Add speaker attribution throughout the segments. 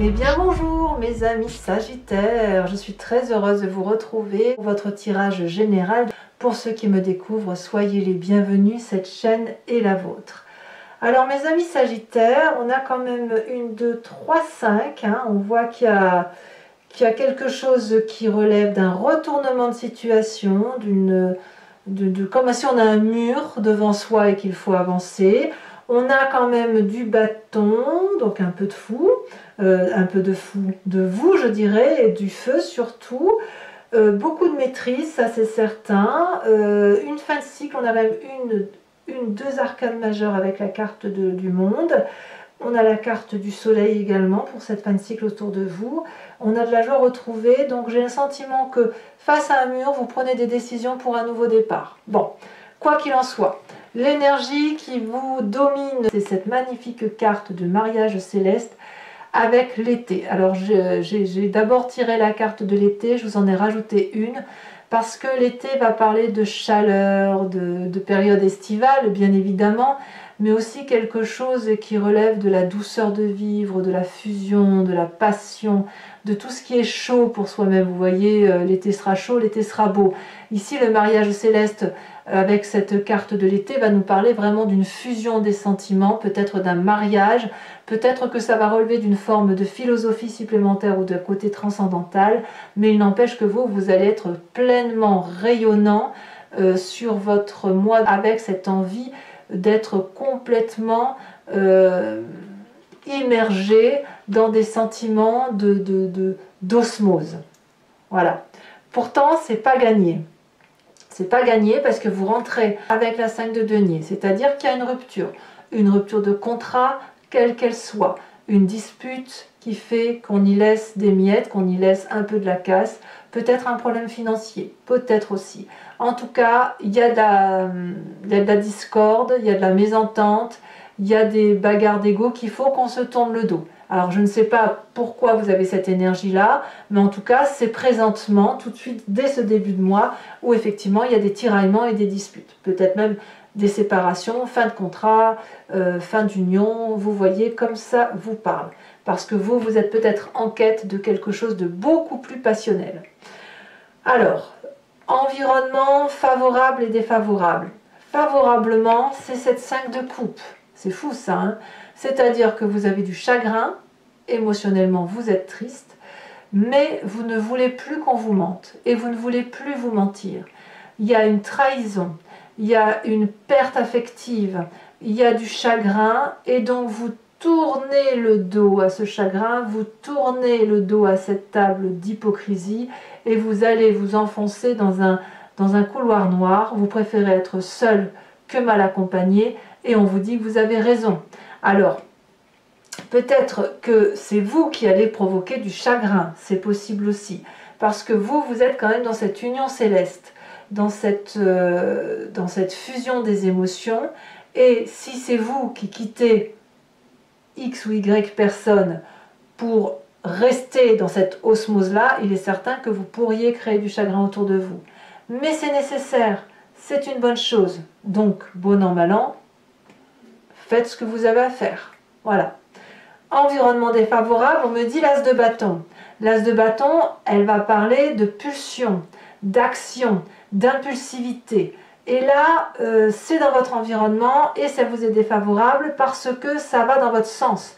Speaker 1: Eh bien bonjour mes amis Sagittaires, je suis très heureuse de vous retrouver pour votre tirage général. Pour ceux qui me découvrent, soyez les bienvenus, cette chaîne est la vôtre. Alors mes amis Sagittaires, on a quand même 1, 2, 3, 5, on voit qu'il y a quelque chose qui relève d'un retournement de situation, comme si on a un mur devant soi et qu'il faut avancer. On a quand même du bâton, donc un peu de fou, de vous je dirais, et du feu surtout. Beaucoup de maîtrise, ça c'est certain. Une fin de cycle, on a même deux arcanes majeures avec la carte du monde. On a la carte du soleil également pour cette fin de cycle autour de vous. On a de la joie retrouvée, donc j'ai le sentiment que face à un mur, vous prenez des décisions pour un nouveau départ. Bon, quoi qu'il en soit, l'énergie qui vous domine, c'est cette magnifique carte de mariage céleste avec l'été. Alors j'ai d'abord tiré la carte de l'été, je vous en ai rajouté une, parce que l'été va parler de chaleur, de période estivale bien évidemment, mais aussi quelque chose qui relève de la douceur de vivre, de la fusion, de la passion, de tout ce qui est chaud pour soi-même. Vous voyez, l'été sera chaud, l'été sera beau. Ici, le mariage céleste, avec cette carte de l'été, va nous parler vraiment d'une fusion des sentiments, peut-être d'un mariage, peut-être que ça va relever d'une forme de philosophie supplémentaire ou d'un côté transcendantal, mais il n'empêche que vous allez être pleinement rayonnant sur votre mois avec cette envie d'être complètement immergé dans des sentiments d'osmose. Voilà. Pourtant, c'est pas gagné. C'est pas gagné parce que vous rentrez avec la 5 de denier, c'est-à-dire qu'il y a une rupture de contrat, quelle qu'elle soit, une dispute qui fait qu'on y laisse des miettes, qu'on y laisse un peu de la casse, peut-être un problème financier, peut-être aussi. En tout cas, il y a de la discorde, il y a de la mésentente, il y a des bagarres d'ego qu'il faut qu'on se tourne le dos. Alors je ne sais pas pourquoi vous avez cette énergie-là, mais en tout cas c'est présentement, tout de suite, dès ce début de mois, où effectivement il y a des tiraillements et des disputes. Peut-être même des séparations, fin de contrat, fin d'union, vous voyez, comme ça vous parle. Parce que vous êtes peut-être en quête de quelque chose de beaucoup plus passionnel. Alors, environnement favorable et défavorable. Favorablement, c'est cette 5 de coupe. C'est fou ça, hein? C'est-à-dire que vous avez du chagrin, émotionnellement vous êtes triste, mais vous ne voulez plus qu'on vous mente et vous ne voulez plus vous mentir. Il y a une trahison, il y a une perte affective, il y a du chagrin et donc vous tournez le dos à ce chagrin, vous tournez le dos à cette table d'hypocrisie et vous allez vous enfoncer dans un couloir noir. Vous préférez être seul que mal accompagné et on vous dit que vous avez raison. Alors, peut-être que c'est vous qui allez provoquer du chagrin, c'est possible aussi, parce que vous êtes quand même dans cette union céleste, dans cette fusion des émotions, et si c'est vous qui quittez X ou Y personne pour rester dans cette osmose-là, il est certain que vous pourriez créer du chagrin autour de vous. Mais c'est nécessaire, c'est une bonne chose, donc bon an, mal an, faites ce que vous avez à faire. Voilà. Environnement défavorable, on me dit l'as de bâton. L'as de bâton, elle va parler de pulsion, d'action, d'impulsivité. Et là, c'est dans votre environnement et ça vous est défavorable parce que ça va dans votre sens.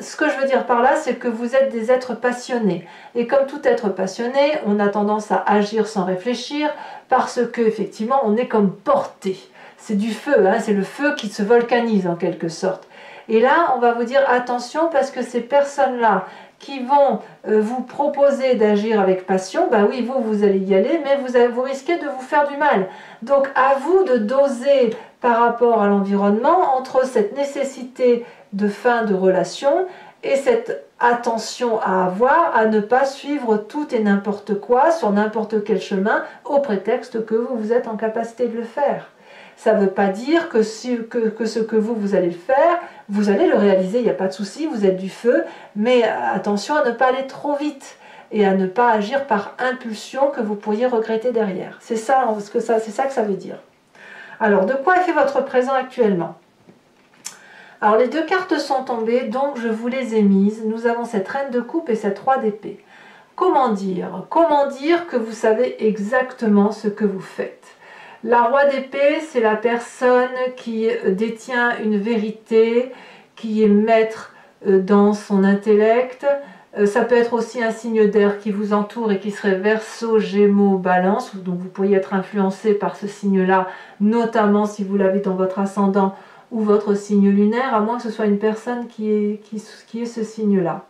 Speaker 1: Ce que je veux dire par là, c'est que vous êtes des êtres passionnés. Et comme tout être passionné, on a tendance à agir sans réfléchir parce que effectivement, on est comme porté. C'est du feu, hein, c'est le feu qui se volcanise en quelque sorte. Et là, on va vous dire attention parce que ces personnes-là qui vont vous proposer d'agir avec passion, bah oui, vous allez y aller, mais vous risquez de vous faire du mal. Donc à vous de doser par rapport à l'environnement entre cette nécessité de fin de relation et cette attention à avoir à ne pas suivre tout et n'importe quoi sur n'importe quel chemin au prétexte que vous êtes en capacité de le faire. Ça ne veut pas dire que ce que vous allez le faire, vous allez le réaliser, il n'y a pas de souci, vous êtes du feu, mais attention à ne pas aller trop vite et à ne pas agir par impulsion que vous pourriez regretter derrière. C'est ça, c'est ça que ça veut dire. Alors, de quoi est fait votre présent actuellement? Alors les deux cartes sont tombées, donc je vous les ai mises. Nous avons cette reine de coupe et cette roi d'épée. Comment dire? Comment dire que vous savez exactement ce que vous faites? La roi d'épée, c'est la personne qui détient une vérité, qui est maître dans son intellect. Ça peut être aussi un signe d'air qui vous entoure et qui serait Verseau, Gémeaux, Balance. Donc vous pourriez être influencé par ce signe-là, notamment si vous l'avez dans votre ascendant ou votre signe lunaire, à moins que ce soit une personne qui ait ce signe-là.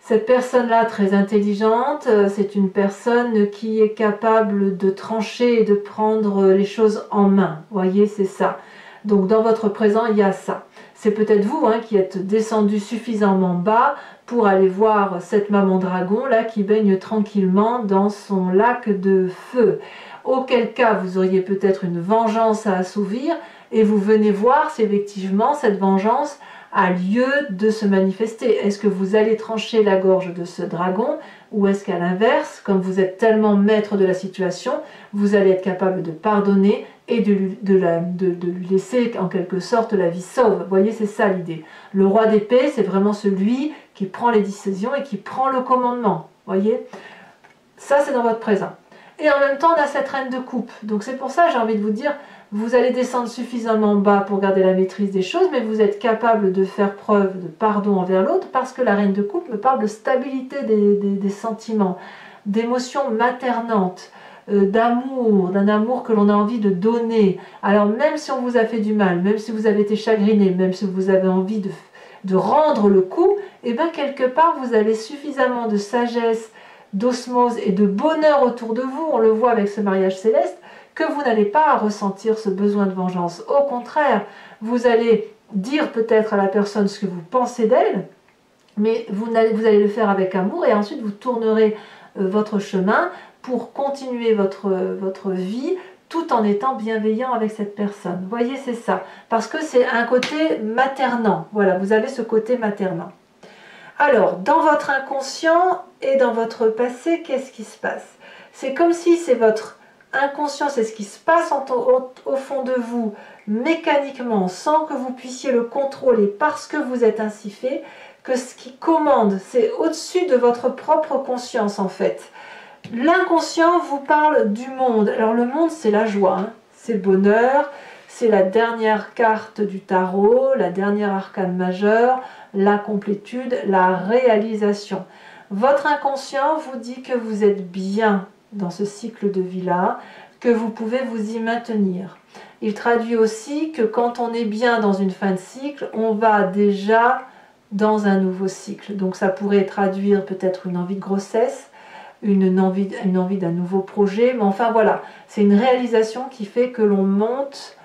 Speaker 1: Cette personne-là, très intelligente, c'est une personne qui est capable de trancher et de prendre les choses en main. Vous voyez, c'est ça. Donc dans votre présent, il y a ça. C'est peut-être vous qui êtes descendu suffisamment bas pour aller voir cette maman dragon là qui baigne tranquillement dans son lac de feu. Auquel cas, vous auriez peut-être une vengeance à assouvir et vous venez voir si effectivement cette vengeance a lieu de se manifester. Est-ce que vous allez trancher la gorge de ce dragon ou est-ce qu'à l'inverse, comme vous êtes tellement maître de la situation, vous allez être capable de pardonner et de lui laisser en quelque sorte la vie sauve. Vous voyez, c'est ça l'idée. Le roi d'épée, c'est vraiment celui qui prend les décisions et qui prend le commandement. Vous voyez, ça c'est dans votre présent. Et en même temps, on a cette reine de coupe. Donc c'est pour ça que j'ai envie de vous dire, vous allez descendre suffisamment bas pour garder la maîtrise des choses, mais vous êtes capable de faire preuve de pardon envers l'autre parce que la reine de coupe me parle de stabilité des sentiments, d'émotions maternantes, d'amour, d'un amour que l'on a envie de donner. Alors même si on vous a fait du mal, même si vous avez été chagriné, même si vous avez envie de rendre le coup, et bien quelque part vous avez suffisamment de sagesse, d'osmose et de bonheur autour de vous, on le voit avec ce mariage céleste, que vous n'allez pas ressentir ce besoin de vengeance. Au contraire, vous allez dire peut-être à la personne ce que vous pensez d'elle, mais vous allez le faire avec amour et ensuite vous tournerez votre chemin pour continuer votre vie tout en étant bienveillant avec cette personne. Vous voyez, c'est ça. Parce que c'est un côté maternant. Voilà, vous avez ce côté maternant. Alors, dans votre inconscient et dans votre passé, qu'est-ce qui se passe? C'est comme si c'est votre inconscient, c'est ce qui se passe au fond de vous, mécaniquement, sans que vous puissiez le contrôler, parce que vous êtes ainsi fait, que ce qui commande, c'est au-dessus de votre propre conscience en fait. L'inconscient vous parle du monde. Alors le monde, c'est la joie, c'est le bonheur, c'est la dernière carte du tarot, la dernière arcane majeure, la complétude, la réalisation. Votre inconscient vous dit que vous êtes bien dans ce cycle de vie-là, que vous pouvez vous y maintenir. Il traduit aussi que quand on est bien dans une fin de cycle, on va déjà dans un nouveau cycle. Donc ça pourrait traduire peut-être une envie de grossesse, une envie d'un nouveau projet, mais enfin voilà, c'est une réalisation qui fait que l'on monte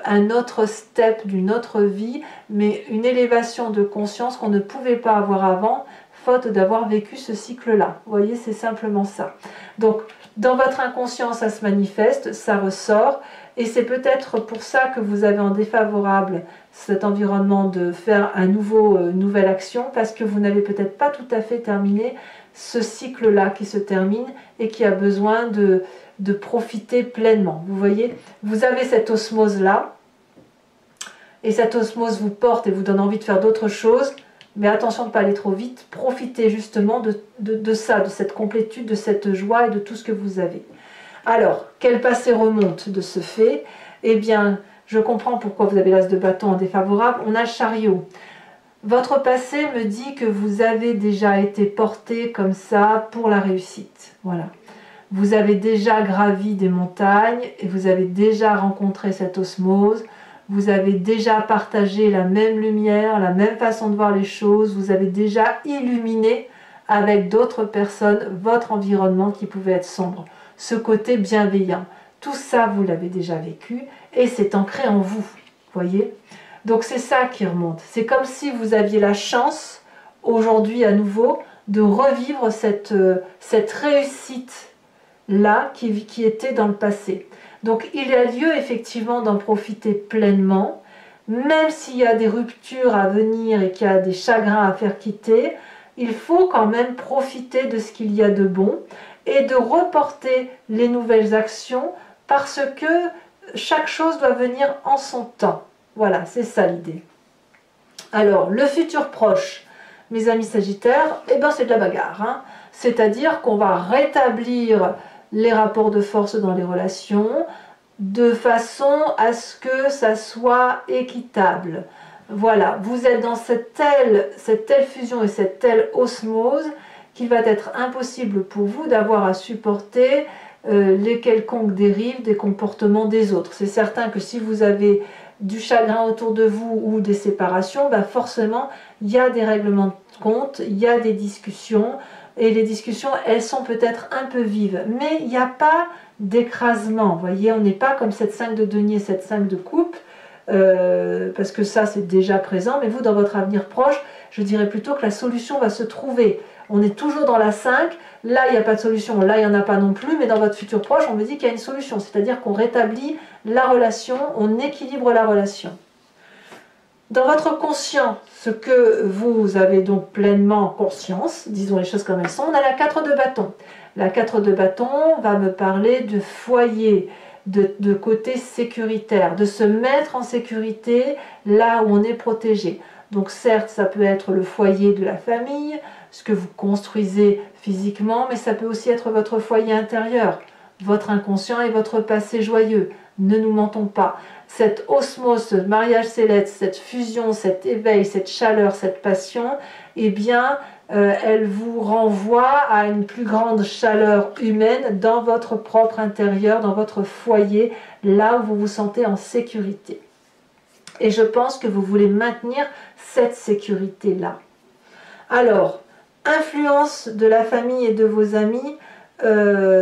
Speaker 1: un autre step d'une autre vie, mais une élévation de conscience qu'on ne pouvait pas avoir avant, faute d'avoir vécu ce cycle-là. Vous voyez, c'est simplement ça. Donc, dans votre inconscient, ça se manifeste, ça ressort, et c'est peut-être pour ça que vous avez en défavorable cet environnement de faire nouvelle action, parce que vous n'avez peut-être pas tout à fait terminé ce cycle-là qui se termine et qui a besoin de profiter pleinement. Vous voyez, vous avez cette osmose-là, et cette osmose vous porte et vous donne envie de faire d'autres choses, mais attention de ne pas aller trop vite, profitez justement de ça, de cette complétude, de cette joie et de tout ce que vous avez. Alors, quel passé remonte de ce fait? Eh bien, je comprends pourquoi vous avez l'as de bâton en défavorable. On a le chariot. Votre passé me dit que vous avez déjà été porté comme ça pour la réussite. Voilà. Vous avez déjà gravi des montagnes et vous avez déjà rencontré cette osmose. Vous avez déjà partagé la même lumière, la même façon de voir les choses. Vous avez déjà illuminé avec d'autres personnes votre environnement qui pouvait être sombre. Ce côté bienveillant. Tout ça, vous l'avez déjà vécu et c'est ancré en vous. Voyez ? Donc c'est ça qui remonte. C'est comme si vous aviez la chance, aujourd'hui à nouveau, de revivre cette réussite-là qui était dans le passé. Donc il y a lieu effectivement d'en profiter pleinement, même s'il y a des ruptures à venir et qu'il y a des chagrins à faire quitter, il faut quand même profiter de ce qu'il y a de bon et de reporter les nouvelles actions parce que chaque chose doit venir en son temps. Voilà, c'est ça l'idée. Alors, le futur proche, mes amis Sagittaires, eh ben, c'est de la bagarre. Hein. C'est-à-dire qu'on va rétablir les rapports de force dans les relations de façon à ce que ça soit équitable. Voilà, vous êtes dans cette telle fusion et cette telle osmose qu'il va être impossible pour vous d'avoir à supporter les quelconques dérives des comportements des autres. C'est certain que si vous avez du chagrin autour de vous ou des séparations, bah forcément, il y a des règlements de compte, il y a des discussions, et les discussions, elles sont peut-être un peu vives, mais il n'y a pas d'écrasement. Vous voyez, on n'est pas comme cette 5 de denier, cette 5 de coupe, parce que ça, c'est déjà présent, mais vous, dans votre avenir proche, je dirais plutôt que la solution va se trouver. On est toujours dans la 5, là, il n'y a pas de solution, là, il n'y en a pas non plus, mais dans votre futur proche, on me dit qu'il y a une solution, c'est-à-dire qu'on rétablit la relation, on équilibre la relation. Dans votre conscient, ce que vous avez donc pleinement conscience, disons les choses comme elles sont, on a la 4 de bâton. La 4 de bâton va me parler de foyer, de côté sécuritaire, de se mettre en sécurité là où on est protégé. Donc certes, ça peut être le foyer de la famille, ce que vous construisez physiquement, mais ça peut aussi être votre foyer intérieur, votre inconscient et votre passé joyeux. Ne nous mentons pas. Cette osmose, ce mariage céleste, cette fusion, cet éveil, cette chaleur, cette passion, eh bien, elle vous renvoie à une plus grande chaleur humaine dans votre propre intérieur, dans votre foyer, là où vous vous sentez en sécurité. Et je pense que vous voulez maintenir cette sécurité-là. Alors, influence de la famille et de vos amis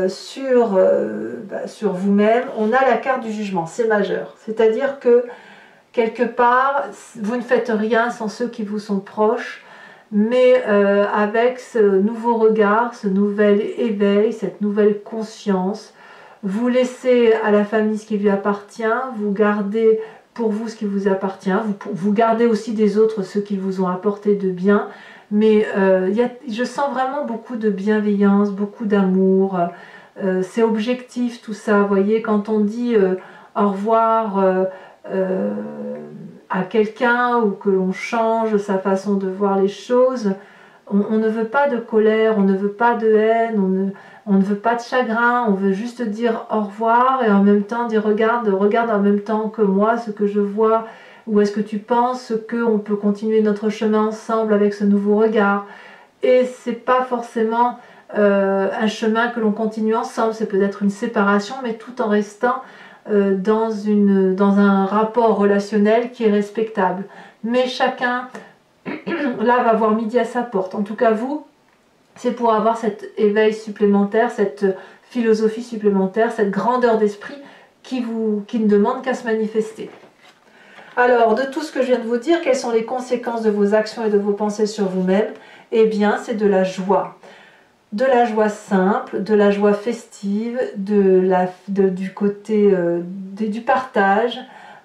Speaker 1: sur vous-même, on a la carte du jugement, c'est majeur. C'est-à-dire que, quelque part, vous ne faites rien sans ceux qui vous sont proches, mais avec ce nouveau regard, ce nouvel éveil, cette nouvelle conscience, vous laissez à la famille ce qui lui appartient, vous gardez pour vous ce qui vous appartient, vous gardez aussi des autres ce qui vous ont apporté de bien, mais je sens vraiment beaucoup de bienveillance, beaucoup d'amour, c'est objectif tout ça, vous voyez, quand on dit au revoir à quelqu'un ou que l'on change sa façon de voir les choses, on ne veut pas de colère, on ne veut pas de haine, on ne veut pas de chagrin, on veut juste dire au revoir et en même temps dire regarde en même temps que moi ce que je vois, ou est-ce que tu penses qu'on peut continuer notre chemin ensemble avec ce nouveau regard? Et c'est pas forcément un chemin que l'on continue ensemble, c'est peut-être une séparation, mais tout en restant dans un rapport relationnel qui est respectable. Mais chacun, là, va voir midi à sa porte. En tout cas, vous, c'est pour avoir cet éveil supplémentaire, cette philosophie supplémentaire, cette grandeur d'esprit qui ne demande qu'à se manifester. Alors, de tout ce que je viens de vous dire, quelles sont les conséquences de vos actions et de vos pensées sur vous-même? Eh bien, c'est de la joie. De la joie simple, de la joie festive, du côté du partage.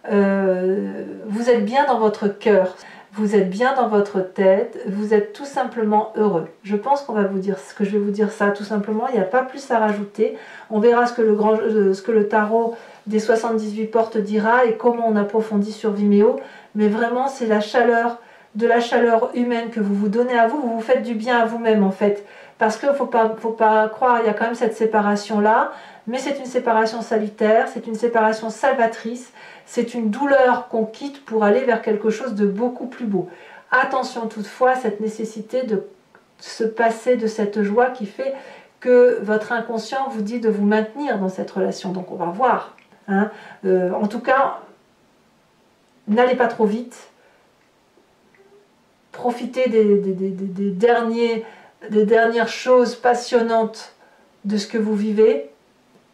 Speaker 1: Vous êtes bien dans votre cœur, vous êtes bien dans votre tête, vous êtes tout simplement heureux. Je pense qu'on va vous dire ce que je vais vous dire ça tout simplement, il n'y a pas plus à rajouter. On verra ce que le tarot des 78 portes dira et comment on approfondit sur Vimeo, mais vraiment c'est la chaleur humaine que vous vous donnez à vous, vous vous faites du bien à vous-même en fait, parce qu'il ne faut pas croire, il y a quand même cette séparation-là, mais c'est une séparation salutaire, c'est une séparation salvatrice, c'est une douleur qu'on quitte pour aller vers quelque chose de beaucoup plus beau. Attention toutefois à cette nécessité de se passer de cette joie qui fait que votre inconscient vous dit de vous maintenir dans cette relation, donc on va voir. Hein. En tout cas, n'allez pas trop vite, profitez des dernières choses passionnantes de ce que vous vivez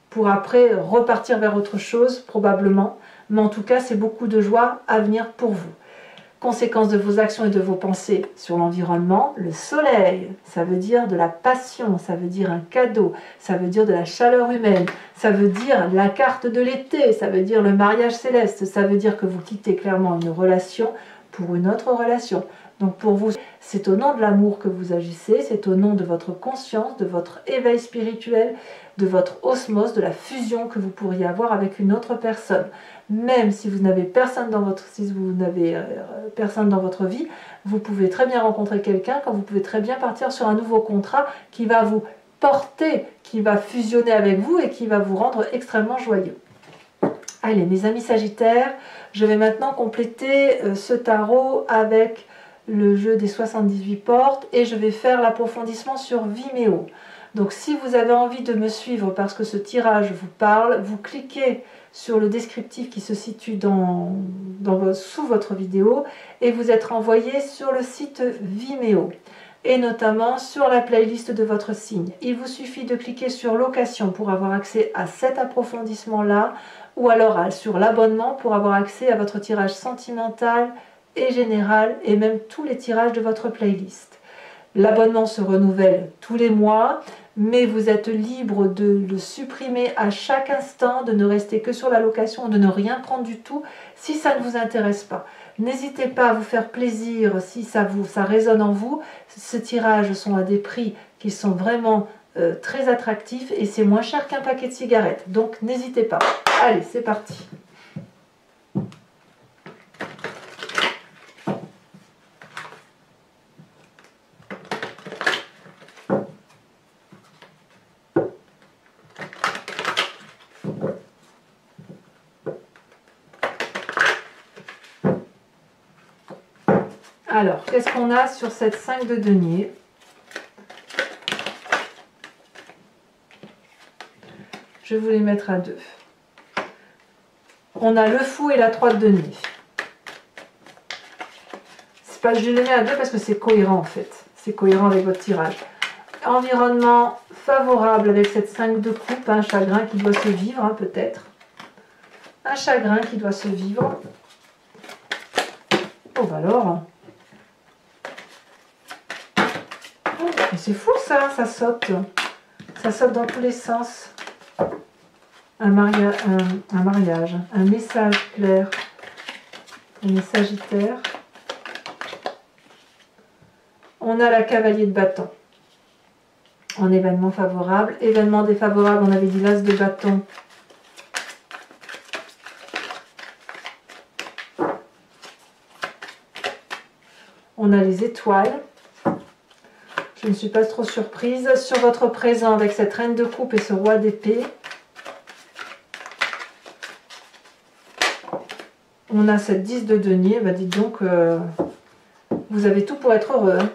Speaker 1: pour après repartir vers autre chose probablement, mais en tout cas c'est beaucoup de joie à venir pour vous. Conséquences de vos actions et de vos pensées sur l'environnement, le soleil, ça veut dire de la passion, ça veut dire un cadeau, ça veut dire de la chaleur humaine, ça veut dire la carte de l'été, ça veut dire le mariage céleste, ça veut dire que vous quittez clairement une relation pour une autre relation. Donc pour vous, c'est au nom de l'amour que vous agissez, c'est au nom de votre conscience, de votre éveil spirituel, de votre osmose, de la fusion que vous pourriez avoir avec une autre personne. même si vous n'avez personne dans votre, si vous n'avez personne dans votre vie, vous pouvez très bien rencontrer quelqu'un, quand vous pouvez très bien partir sur un nouveau contrat qui va vous porter, qui va fusionner avec vous et qui va vous rendre extrêmement joyeux. Allez, mes amis Sagittaires, je vais maintenant compléter ce tarot avec le jeu des 78 portes et je vais faire l'approfondissement sur Vimeo. Donc si vous avez envie de me suivre parce que ce tirage vous parle, vous cliquez sur le descriptif qui se situe sous votre vidéo et vous êtes renvoyé sur le site Vimeo et notamment sur la playlist de votre signe. Il vous suffit de cliquer sur location pour avoir accès à cet approfondissement-là ou alors sur l'abonnement pour avoir accès à votre tirage sentimental et général et même tous les tirages de votre playlist. L'abonnement se renouvelle tous les mois, mais vous êtes libre de le supprimer à chaque instant, de ne rester que sur la location, de ne rien prendre du tout si ça ne vous intéresse pas. N'hésitez pas à vous faire plaisir si ça résonne en vous. Ces tirages sont à des prix qui sont vraiment très attractifs et c'est moins cher qu'un paquet de cigarettes. Donc n'hésitez pas. Allez, c'est parti. Alors, qu'est-ce qu'on a sur cette 5 de denier? Je vais vous les mettre à deux. On a le fou et la 3 de denier. C'est pas, je les mets à deux parce que c'est cohérent en fait. C'est cohérent avec votre tirage. Environnement favorable avec cette 5 de coupe, un chagrin qui doit se vivre, hein, peut-être. Un chagrin qui doit se vivre. Oh bah alors. Mais c'est fou ça, ça saute. Ça saute dans tous les sens. Un mariage, un message clair. On est Sagittaire. On a la cavalier de bâton. En événement favorable. Événement défavorable, on avait dit l'as de bâton. On a les étoiles. Je ne suis pas trop surprise. Sur votre présent avec cette reine de coupe et ce roi d'épée. On a cette 10 de denier. Bah dites donc, vous avez tout pour être heureux. Hein.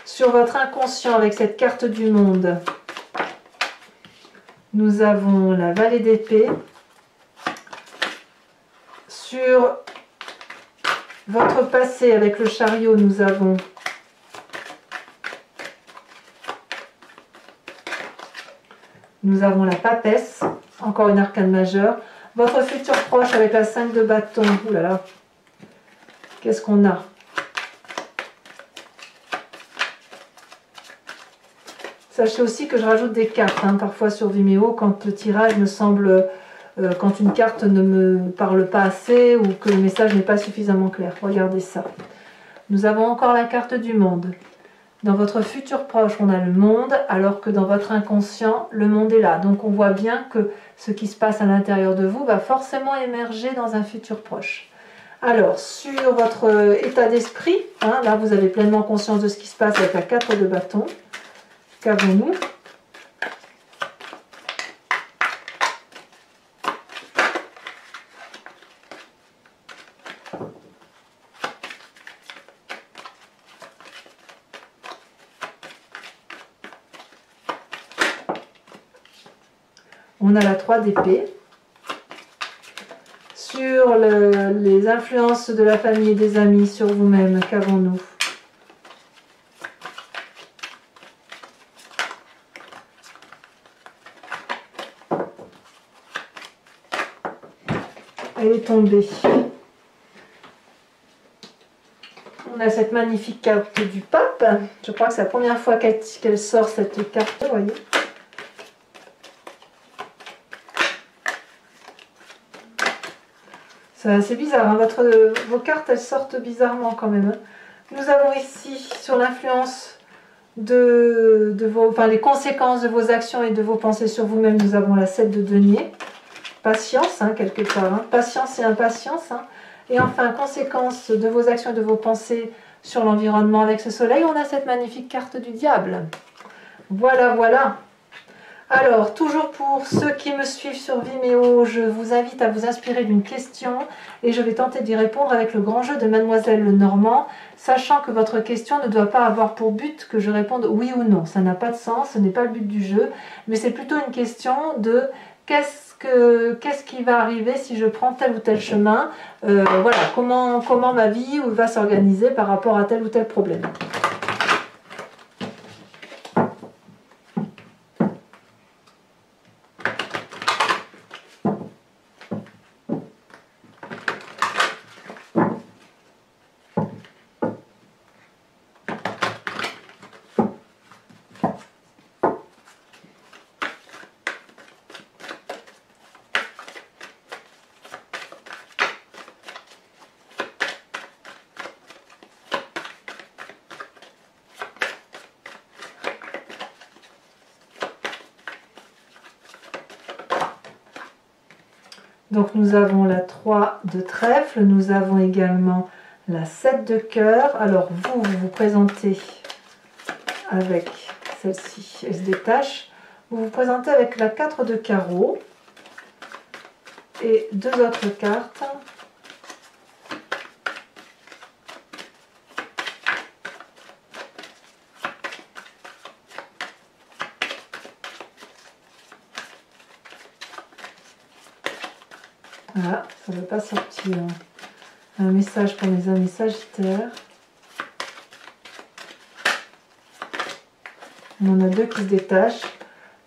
Speaker 1: Sur votre inconscient avec cette carte du monde, nous avons la vallée d'épée. Sur votre passé avec le chariot, nous avons la papesse, encore une arcane majeure. Votre futur proche avec la 5 de bâton. Ouh là là. Qu'est-ce qu'on a? Sachez aussi que je rajoute des cartes, hein, parfois sur Vimeo, quand le tirage me semble, quand une carte ne me parle pas assez ou que le message n'est pas suffisamment clair. Regardez ça. Nous avons encore la carte du monde. Dans votre futur proche, on a le monde, alors que dans votre inconscient, le monde est là. Donc on voit bien que ce qui se passe à l'intérieur de vous va forcément émerger dans un futur proche. Alors, sur votre état d'esprit, hein, là vous avez pleinement conscience de ce qui se passe avec la 4 de bâton. Qu'avons-nous? On a la 3 d'épée. Sur les influences de la famille et des amis sur vous-même, qu'avons-nous? Elle est tombée. On a cette magnifique carte du pape. Je crois que c'est la première fois qu'elle sort cette carte, vous voyez. C'est bizarre, hein, vos cartes elles sortent bizarrement quand même. Hein. Nous avons ici sur l'influence les conséquences de vos actions et de vos pensées sur vous-même, nous avons la 7 de denier. patience, hein, quelque part, hein, patience et impatience. Hein. Et enfin, conséquence de vos actions et de vos pensées sur l'environnement avec ce soleil, on a cette magnifique carte du diable. Voilà, voilà. Alors, toujours pour ceux qui me suivent sur Vimeo, je vous invite à vous inspirer d'une question et je vais tenter d'y répondre avec le grand jeu de Mademoiselle Lenormand, sachant que votre question ne doit pas avoir pour but que je réponde oui ou non. Ça n'a pas de sens, ce n'est pas le but du jeu, mais c'est plutôt une question de qu'est-ce qui va arriver si je prends tel ou tel chemin, voilà, comment ma vie va s'organiser par rapport à tel ou tel problème. Donc nous avons la 3 de trèfle, nous avons également la 7 de cœur. Alors vous vous présentez avec celle-ci, elle se détache. Vous vous présentez avec la 4 de carreau et deux autres cartes. Voilà, ça ne va pas sortir. Un message pour mes amis sagittaires. On en a deux qui se détachent.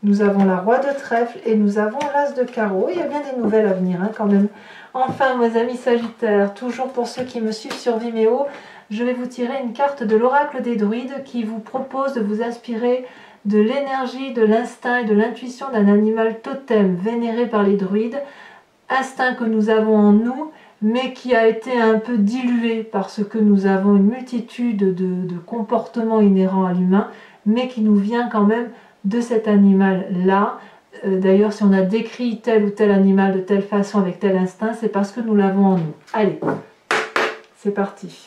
Speaker 1: Nous avons la roi de trèfle et nous avons l'as de carreau. Il y a bien des nouvelles à venir hein, quand même. Enfin, mes amis sagittaires, toujours pour ceux qui me suivent sur Vimeo, je vais vous tirer une carte de l'oracle des druides qui vous propose de vous inspirer de l'énergie, de l'instinct et de l'intuition d'un animal totem vénéré par les druides. Instinct que nous avons en nous, mais qui a été un peu dilué parce que nous avons une multitude de comportements inhérents à l'humain, mais qui nous vient quand même de cet animal-là. D'ailleurs, si on a décrit tel ou tel animal de telle façon, avec tel instinct, c'est parce que nous l'avons en nous. Allez, c'est parti.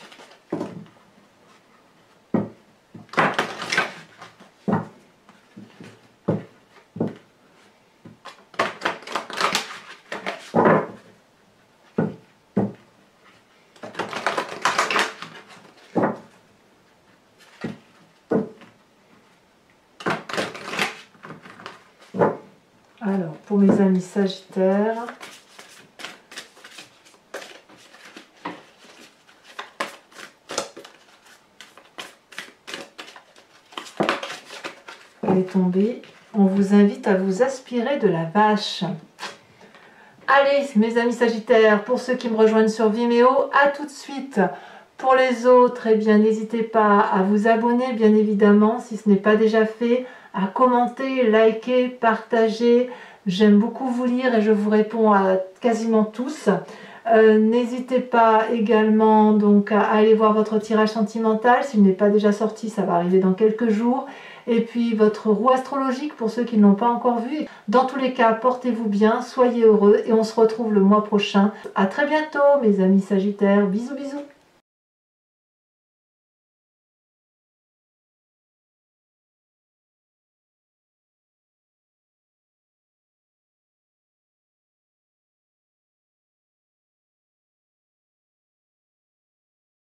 Speaker 1: Alors, pour mes amis sagittaires, elle est tombée. On vous invite à vous aspirer de la vache. Allez, mes amis sagittaires, pour ceux qui me rejoignent sur Vimeo, à tout de suite. Pour les autres, eh bien, n'hésitez pas à vous abonner, bien évidemment, si ce n'est pas déjà fait, à commenter, liker, partager. J'aime beaucoup vous lire et je vous réponds à quasiment tous. N'hésitez pas également donc à aller voir votre tirage sentimental. S'il n'est pas déjà sorti, ça va arriver dans quelques jours. Et puis votre roue astrologique pour ceux qui ne l'ont pas encore vu. Dans tous les cas, portez-vous bien, soyez heureux et on se retrouve le mois prochain. À très bientôt mes amis sagittaires. Bisous bisous.